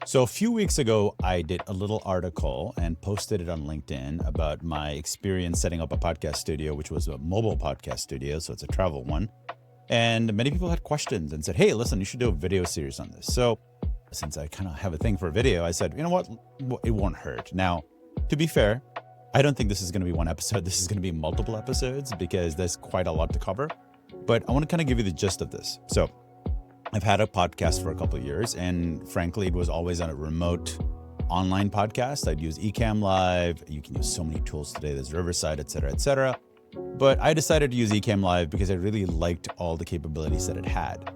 So a few weeks ago, I did a little article and posted it on LinkedIn about my experience setting up a podcast studio, which was a mobile podcast studio. So it's a travel one. And many people had questions and said, hey, listen, you should do a video series on this. So since I kind of have a thing for video, I said, you know what? It won't hurt. Now, to be fair, I don't think this is going to be one episode. This is going to be multiple episodes because there's quite a lot to cover. But I want to kind of give you the gist of this. So I've had a podcast for a couple of years, and frankly, it was always on a remote online podcast. I'd use Ecamm Live. You can use so many tools today. There's Riverside, et cetera, et cetera. But I decided to use Ecamm Live because I really liked all the capabilities that it had.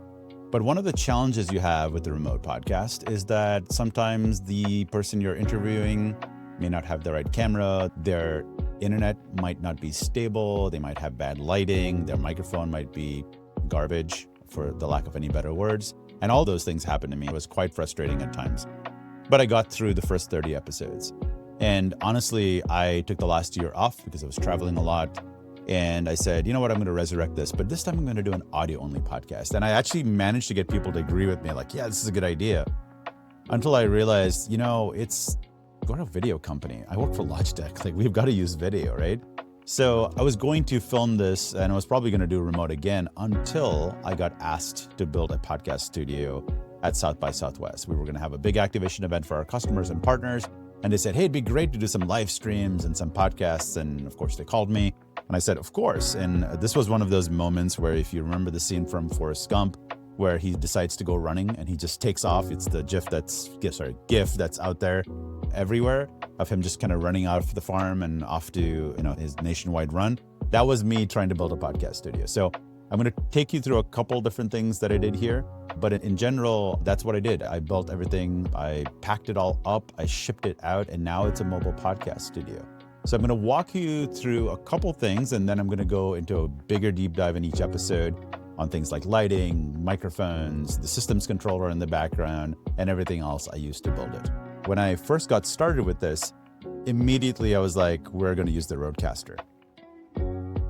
But one of the challenges you have with the remote podcast is that sometimes the person you're interviewing may not have the right camera. Their internet might not be stable. They might have bad lighting. Their microphone might be garbage, for the lack of any better words. And all those things happened to me. It was quite frustrating at times. But I got through the first 30 episodes. And honestly, I took the last year off because I was traveling a lot. And I said, you know what, I'm going to resurrect this. But this time I'm going to do an audio-only podcast. And I actually managed to get people to agree with me, like, yeah, this is a good idea. Until I realized, it's go to a video company. I work for Logitech. Like, we've got to use video, right? So I was going to film this, and I was probably going to do remote again until I got asked to build a podcast studio at South by Southwest. We were going to have a big activation event for our customers and partners. And they said, hey, it'd be great to do some live streams and some podcasts. And of course, they called me. And I said, of course. And this was one of those moments where, if you remember the scene from Forrest Gump, where he decides to go running and he just takes off. It's the GIF that's out there everywhere of him just kind of running out of the farm and off to his nationwide run. That was me trying to build a podcast studio. So I'm going to take you through a couple different things that I did here, but in general, that's what I did. I built everything, I packed it all up, I shipped it out, and now it's a mobile podcast studio. So I'm going to walk you through a couple things, and then I'm going to go into a bigger deep dive in each episode on things like lighting, microphones, the systems controller in the background, and everything else I used to build it. When I first got started with this, immediately I was like, we're going to use the Rodecaster.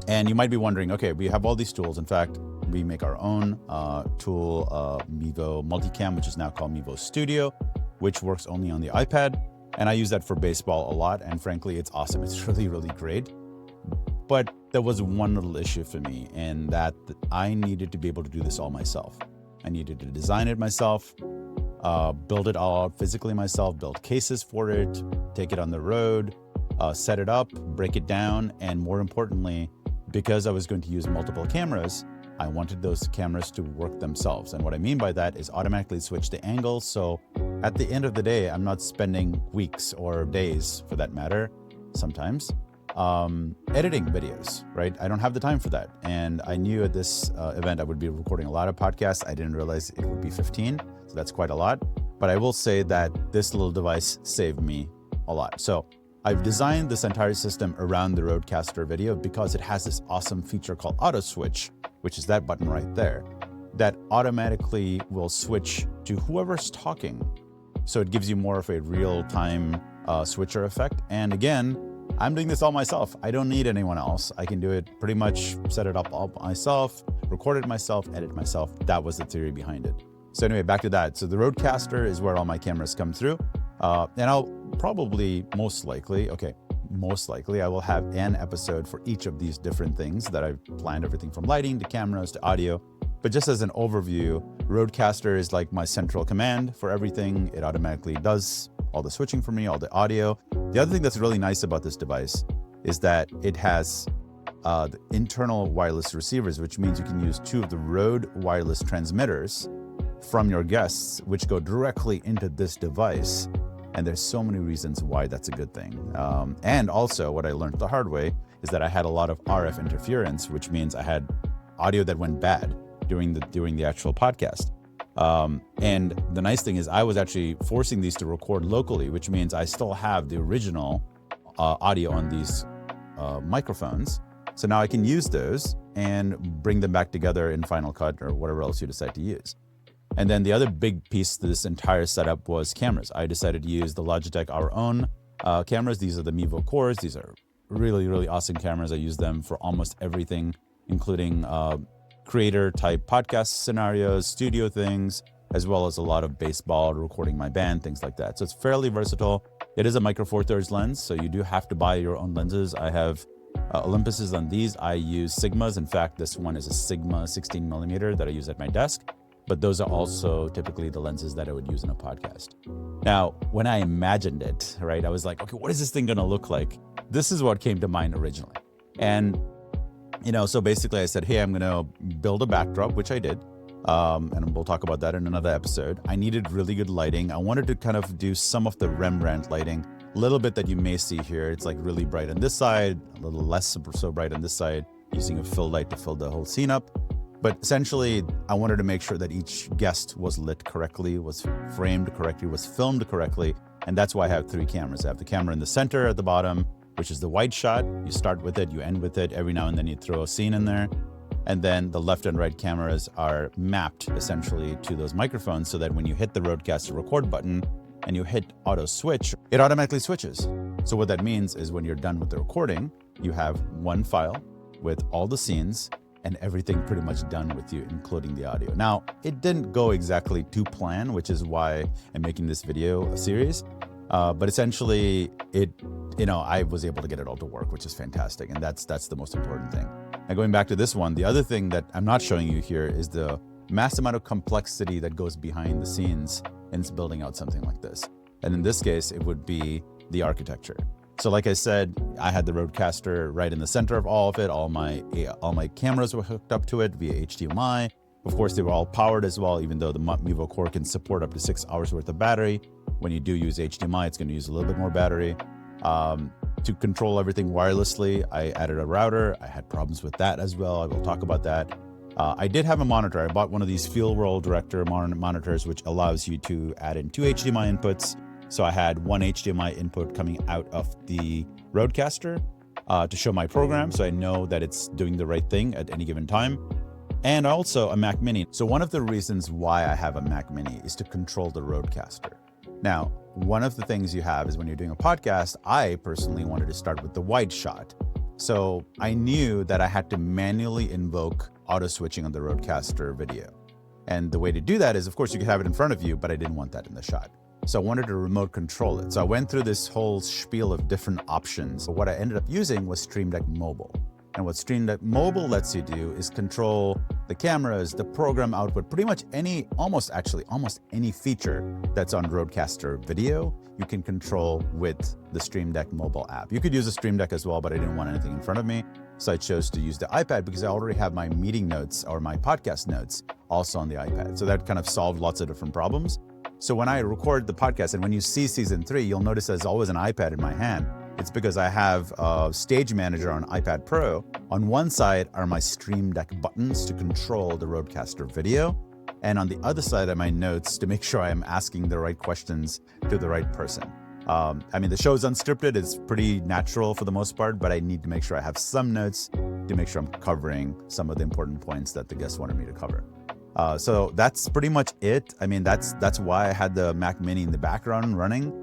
And you might be wondering, okay, we have all these tools. In fact, we make our own tool, Mevo Multicam, which is now called Mevo Studio, which works only on the iPad. And I use that for baseball a lot. And frankly, it's awesome. It's really, really great. But there was one little issue for me, and that I needed to be able to do this all myself. I needed to design it myself, build it all out physically myself, build cases for it, take it on the road, set it up, break it down, and more importantly, because I was going to use multiple cameras, I wanted those cameras to work themselves. And what I mean by that is automatically switch the angles. So at the end of the day, I'm not spending weeks or days, for that matter, sometimes, editing videos, right? I don't have the time for that. And I knew at this event I would be recording a lot of podcasts. I didn't realize it would be 15, so that's quite a lot. But I will say that this little device saved me a lot. So I've designed this entire system around the Rodecaster video because it has this awesome feature called Auto Switch, which is that button right there, that automatically will switch to whoever's talking. So it gives you more of a real-time switcher effect. And again, I'm doing this all myself. I don't need anyone else. I can do it pretty much, set it up all myself, record it myself, edit myself. That was the theory behind it. So anyway, back to that. So the Rodecaster is where all my cameras come through. And I'll probably, most likely, I will have an episode for each of these different things that I've planned, everything from lighting to cameras to audio. But just as an overview, Rodecaster is like my central command for everything. It automatically does all the switching for me, all the audio. The other thing that's really nice about this device is that it has the internal wireless receivers, which means you can use two of the Rode wireless transmitters from your guests, which go directly into this device. And there's so many reasons why that's a good thing. And also what I learned the hard way is that I had a lot of RF interference, which means I had audio that went bad during the actual podcast. And the nice thing is I was actually forcing these to record locally, which means I still have the original audio on these microphones. So now I can use those and bring them back together in Final Cut or whatever else you decide to use. And then the other big piece to this entire setup was cameras. I decided to use the Logitech Our Own cameras. These are the Mevo Cores. These are really, really awesome cameras. I use them for almost everything, including creator type podcast scenarios, studio things, as well as a lot of baseball, recording my band, things like that. So it's fairly versatile. It is a micro four thirds lens, so you do have to buy your own lenses. I have Olympuses on these. I use Sigmas. In fact, this one is a Sigma 16 millimeter that I use at my desk. But those are also typically the lenses that I would use in a podcast. Now, when I imagined it, right, I was like, okay, what is this thing going to look like? This is what came to mind originally. And, so basically I said, hey, I'm going to build a backdrop, which I did. And we'll talk about that in another episode. I needed really good lighting. I wanted to kind of do some of the Rembrandt lighting, a little bit that you may see here. It's like really bright on this side, a little less so bright on this side, using a fill light to fill the whole scene up. But essentially, I wanted to make sure that each guest was lit correctly, was framed correctly, was filmed correctly. And that's why I have 3 cameras. I have the camera in the center at the bottom, which is the wide shot. You start with it, you end with it. Every now and then you throw a scene in there. And then the left and right cameras are mapped essentially to those microphones so that when you hit the Rodecaster record button and you hit auto switch, it automatically switches. So what that means is when you're done with the recording, you have one file with all the scenes and everything pretty much done with you, including the audio. Now, it didn't go exactly to plan, which is why I'm making this video a series. But essentially, I was able to get it all to work, which is fantastic. And that's the most important thing. Now, going back to this one, the other thing that I'm not showing you here is the mass amount of complexity that goes behind the scenes in building out something like this. And in this case, it would be the architecture. So like I said, I had the Rodecaster right in the center of all of it. All my cameras were hooked up to it via HDMI. Of course, they were all powered as well, even though the Mevo Core can support up to 6 hours worth of battery. When you do use HDMI, it's going to use a little bit more battery. To control everything wirelessly, I added a router. I had problems with that as well. I will talk about that. I did have a monitor. I bought one of these Field World Director monitors, which allows you to add in 2 HDMI inputs. So I had 1 HDMI input coming out of the Rodecaster to show my program, so I know that it's doing the right thing at any given time. And also a Mac Mini. So one of the reasons why I have a Mac Mini is to control the Rodecaster. Now, one of the things you have is when you're doing a podcast, I personally wanted to start with the wide shot. So I knew that I had to manually invoke auto switching on the Rodecaster video. And the way to do that is, of course, you could have it in front of you, but I didn't want that in the shot. So I wanted to remote control it. So I went through this whole spiel of different options. But what I ended up using was Stream Deck Mobile. And what Stream Deck Mobile lets you do is control the cameras, the program output, pretty much almost any feature that's on Rodecaster video, you can control with the Stream Deck Mobile app. You could use a Stream Deck as well, but I didn't want anything in front of me. So I chose to use the iPad because I already have my meeting notes or my podcast notes also on the iPad. So that kind of solved lots of different problems. So when I record the podcast, and when you see season 3, you'll notice there's always an iPad in my hand. It's because I have a Stage Manager on iPad Pro. On one side are my Stream Deck buttons to control the Rodecaster video. And on the other side are my notes to make sure I'm asking the right questions to the right person. The show's unscripted. It's pretty natural for the most part, but I need to make sure I have some notes to make sure I'm covering some of the important points that the guest wanted me to cover. So that's pretty much it. That's why I had the Mac Mini in the background running,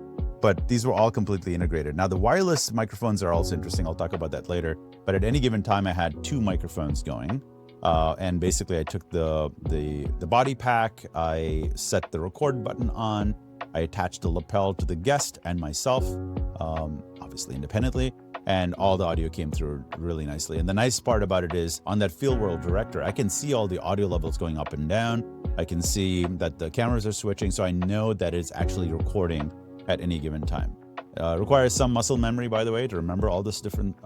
but these were all completely integrated. Now the wireless microphones are also interesting. I'll talk about that later. But at any given time, I had 2 microphones going. And basically I took the body pack, I set the record button on, I attached the lapel to the guest and myself, obviously independently. And all the audio came through really nicely. And the nice part about it is on that Field World Director, I can see all the audio levels going up and down. I can see that the cameras are switching, so I know that it's actually recording at any given time. Requires some muscle memory, by the way, to remember all these different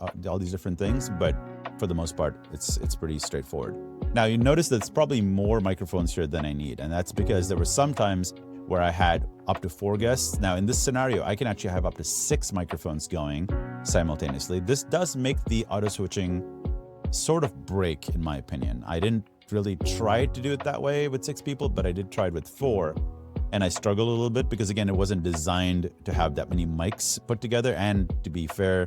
things, but for the most part, it's pretty straightforward. Now you notice that it's probably more microphones here than I need, and that's because there were some times where I had up to 4 guests. Now in this scenario, I can actually have up to 6 microphones going simultaneously. This does make the auto switching sort of break, in my opinion. I didn't really try to do it that way with 6 people, but I did try it with 4. And I struggled a little bit because, again, it wasn't designed to have that many mics put together. And to be fair,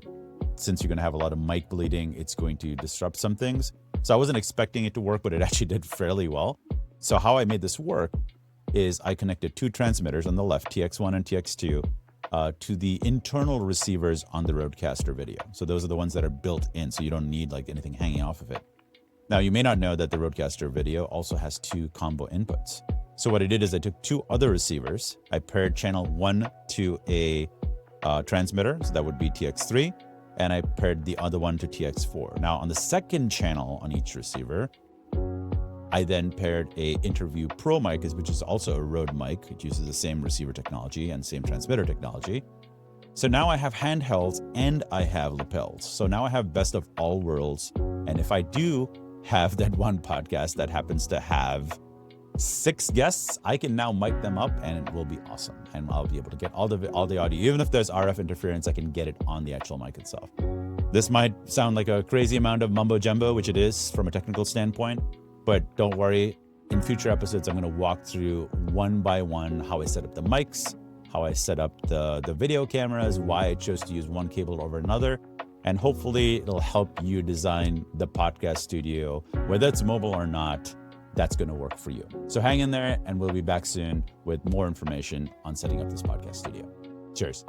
since you're going to have a lot of mic bleeding, it's going to disrupt some things. So I wasn't expecting it to work, but it actually did fairly well. So how I made this work is I connected 2 transmitters on the left, TX1 and TX2, to the internal receivers on the Rodecaster video. So those are the ones that are built in, so you don't need like anything hanging off of it. Now, you may not know that the Rodecaster video also has 2 combo inputs. So what I did is I took 2 other receivers. I paired channel 1 to a transmitter, so that would be TX3, and I paired the other one to TX4. Now on the second channel on each receiver, I then paired a Interview Pro mic, which is also a Rode mic. It uses the same receiver technology and same transmitter technology. So now I have handhelds and I have lapels. So now I have best of all worlds. And if I do have that one podcast that happens to have 6 guests, I can now mic them up and it will be awesome. And I'll be able to get all the audio. Even if there's RF interference, I can get it on the actual mic itself. This might sound like a crazy amount of mumbo jumbo, which it is from a technical standpoint, but don't worry. In future episodes, I'm going to walk through one by one how I set up the mics, how I set up the video cameras, why I chose to use one cable over another, and hopefully it'll help you design the podcast studio, whether it's mobile or not, that's going to work for you. So hang in there and we'll be back soon with more information on setting up this podcast studio. Cheers.